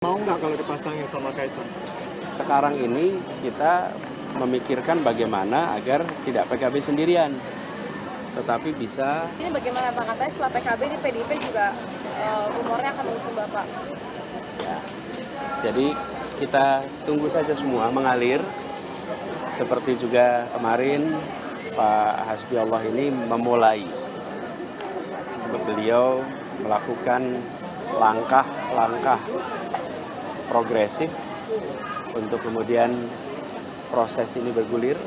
Mau nggak kalau dipasangin sama Kaisang? Sekarang ini kita memikirkan bagaimana agar tidak PKB sendirian, tetapi bisa. Ini bagaimana Pak, katanya setelah PKB di PDIP juga rumornya akan mengusung Bapak. Ya. Jadi kita tunggu saja semua mengalir. Seperti juga kemarin Pak Hasbi Allah ini memulai. Beliau melakukan langkah-langkah progresif untuk kemudian proses ini bergulir.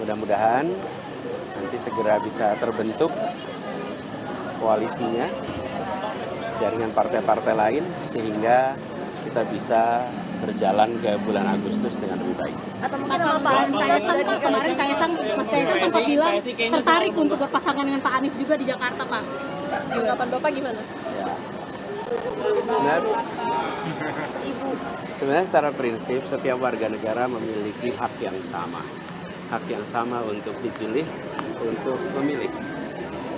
Mudah-mudahan nanti segera bisa terbentuk koalisinya, jaringan partai-partai lain, sehingga kita bisa berjalan ke bulan Agustus dengan lebih baik. Atau mungkin sama Pak Kaisang, Pak, kemarin Mas Kaisang sempat bilang tertarik untuk berpasangan dengan Pak Anies juga di Jakarta, Pak. Tanggapan Bapak gimana? Ya. Benar. Ibu. Sebenarnya secara prinsip setiap warga negara memiliki hak yang sama. Hak yang sama untuk dipilih, untuk memilih.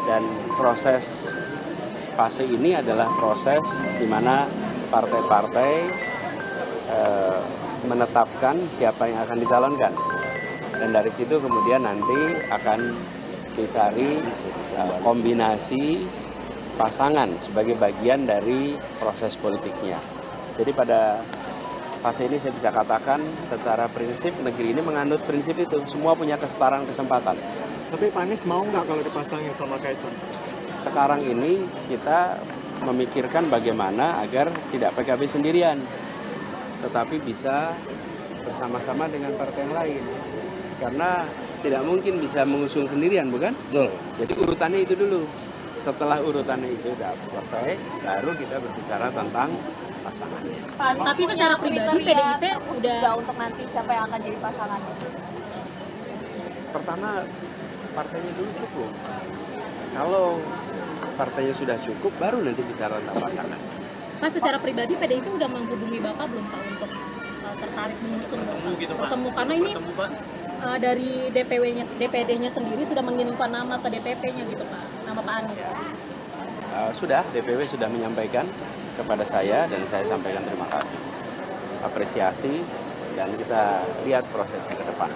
Dan proses fase ini adalah proses di mana partai-partai menetapkan siapa yang akan dicalonkan. Dan dari situ kemudian nanti akan dicari kombinasi pasangan sebagai bagian dari proses politiknya. Jadi pada fase ini saya bisa katakan secara prinsip negeri ini menganut prinsip itu. Semua punya kesetaraan kesempatan. Tapi Pak Anies mau nggak kalau dipasangin sama Kaisang? Sekarang ini kita memikirkan bagaimana agar tidak PKB sendirian, tetapi bisa bersama-sama dengan partai yang lain. Karena tidak mungkin bisa mengusung sendirian, bukan? Betul. Jadi urutannya itu dulu. Setelah urutannya itu sudah selesai, baru kita berbicara tentang pasangan. Tapi secara pribadi PDIP udah untuk nanti siapa yang akan jadi pasangannya. Pertama, partainya dulu cukup. Kalau partainya sudah cukup, baru nanti bicara tentang pasangan. Mas, secara pribadi PDIP udah menghubungi Bapak belum, Pak, untuk tertarik mengusung bertemu, karena ini dari DPD-nya sendiri sudah mengirimkan nama ke DPP-nya gitu, Pak, nama Pak Anies. Sudah, DPW sudah menyampaikan kepada saya dan saya sampaikan terima kasih, apresiasi, dan kita lihat prosesnya ke depan.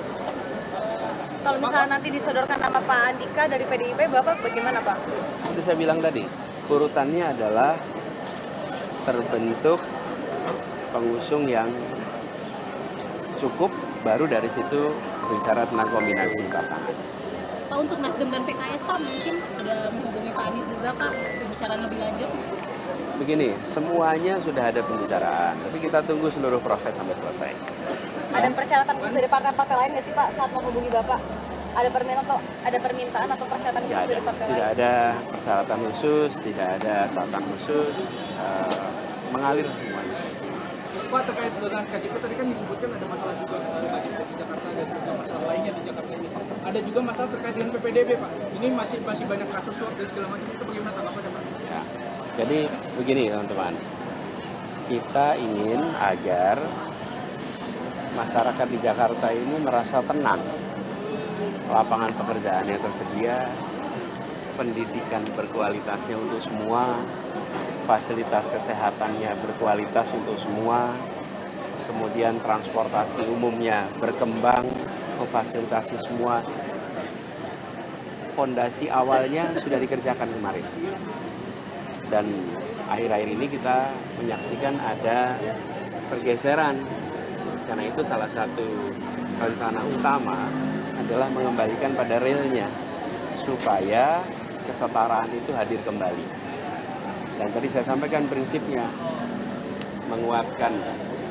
Kalau misalnya nanti disodorkan nama Pak Andika dari PDIP, Bapak bagaimana Pak? Seperti saya bilang tadi, urutannya adalah terbentuk pengusung yang cukup, baru dari situ bicara tentang kombinasi pasangan. Pak, untuk Nasdem dan PKS, Pak, mungkin ada menghubungi Pak Anies juga, Pak, pembicaraan lebih lanjut? Begini, semuanya sudah ada pembicaraan, tapi kita tunggu seluruh proses sampai selesai. Ada persyaratan khusus dari partai-partai lain nggak sih Pak saat menghubungi Bapak? Ada permintaan atau persyaratan khusus dari partai lain? Tidak ada persyaratan khusus, tidak ada catatan khusus, mengalir semuanya. Pak, terkait dengan KJP tadi kan disebutkan ada masalah juga KJP di Jakarta dan juga masalah lainnya di Jakarta ini. Ada juga masalah terkait dengan PPDB, Pak. Ini masih banyak kasus suap dan segala macam, itu bagaimana tanggapannya, Pak? Ya. Jadi begini teman-teman, kita ingin agar masyarakat di Jakarta ini merasa tenang, lapangan pekerjaan yang tersedia, pendidikan berkualitasnya untuk semua, fasilitas kesehatannya berkualitas untuk semua, kemudian transportasi umumnya berkembang, memfasilitasi semua. Fondasi awalnya sudah dikerjakan kemarin. Dan akhir-akhir ini kita menyaksikan ada pergeseran. Karena itu salah satu rencana utama adalah mengembalikan pada realnya supaya kesetaraan itu hadir kembali. Dan tadi saya sampaikan prinsipnya, menguatkan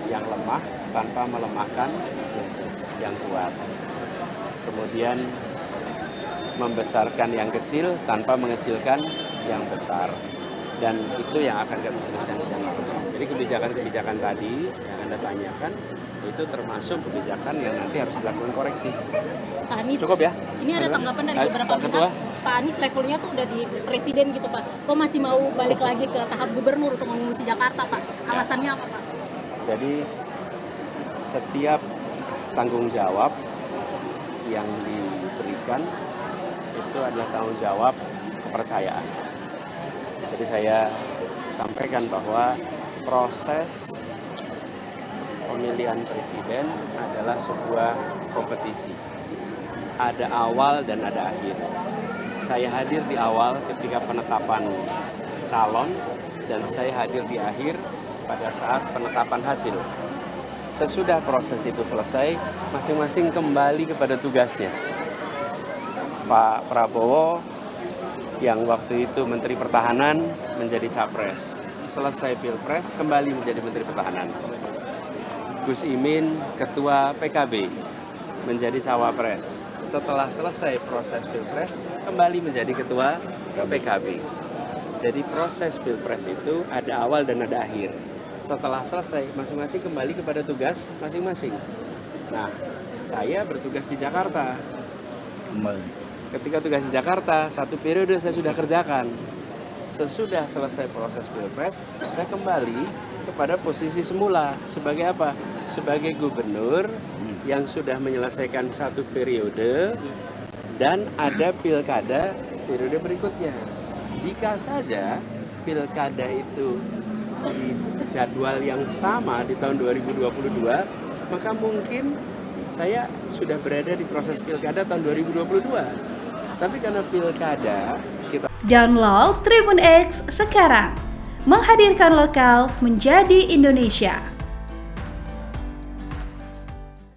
yang lemah tanpa melemahkan yang kuat. Kemudian membesarkan yang kecil tanpa mengecilkan yang besar. Dan itu yang akan kami teruskan di Jakarta. Jadi kebijakan-kebijakan tadi yang Anda tanyakan, itu termasuk kebijakan yang nanti harus dilakukan koreksi. Pak Anies, cukup ya? Ini ada tanggapan dari beberapa Pak Ketua? pihak, Pak Anies levelnya tuh udah di presiden gitu, Pak. Kok masih mau balik lagi ke tahap gubernur untuk mengurus Jakarta, Pak? Alasannya apa, Pak? Jadi setiap tanggung jawab yang diberikan itu adalah tanggung jawab kepercayaan. Jadi saya sampaikan bahwa proses pemilihan presiden adalah sebuah kompetisi. Ada awal dan ada akhir. Saya hadir di awal ketika penetapan calon dan saya hadir di akhir pada saat penetapan hasil. Sesudah proses itu selesai, masing-masing kembali kepada tugasnya. Pak Prabowo yang waktu itu Menteri Pertahanan menjadi Capres. Selesai Pilpres kembali menjadi Menteri Pertahanan. Gus Imin, Ketua PKB, menjadi Cawapres. Setelah selesai proses Pilpres, kembali menjadi Ketua PKB. Jadi proses Pilpres itu ada awal dan ada akhir. Setelah selesai, masing-masing kembali kepada tugas masing-masing. Nah, saya bertugas di Jakarta. Ketika tugas di Jakarta, 1 periode saya sudah kerjakan. Sesudah selesai proses Pilpres, saya kembali kepada posisi semula. Sebagai apa? Sebagai gubernur yang sudah menyelesaikan 1 periode dan ada pilkada periode berikutnya. Jika saja pilkada itu di jadwal yang sama di tahun 2022, maka mungkin saya sudah berada di proses pilkada tahun 2022. Tapi karena pilkada kita Download Tribun X sekarang, menghadirkan lokal menjadi Indonesia.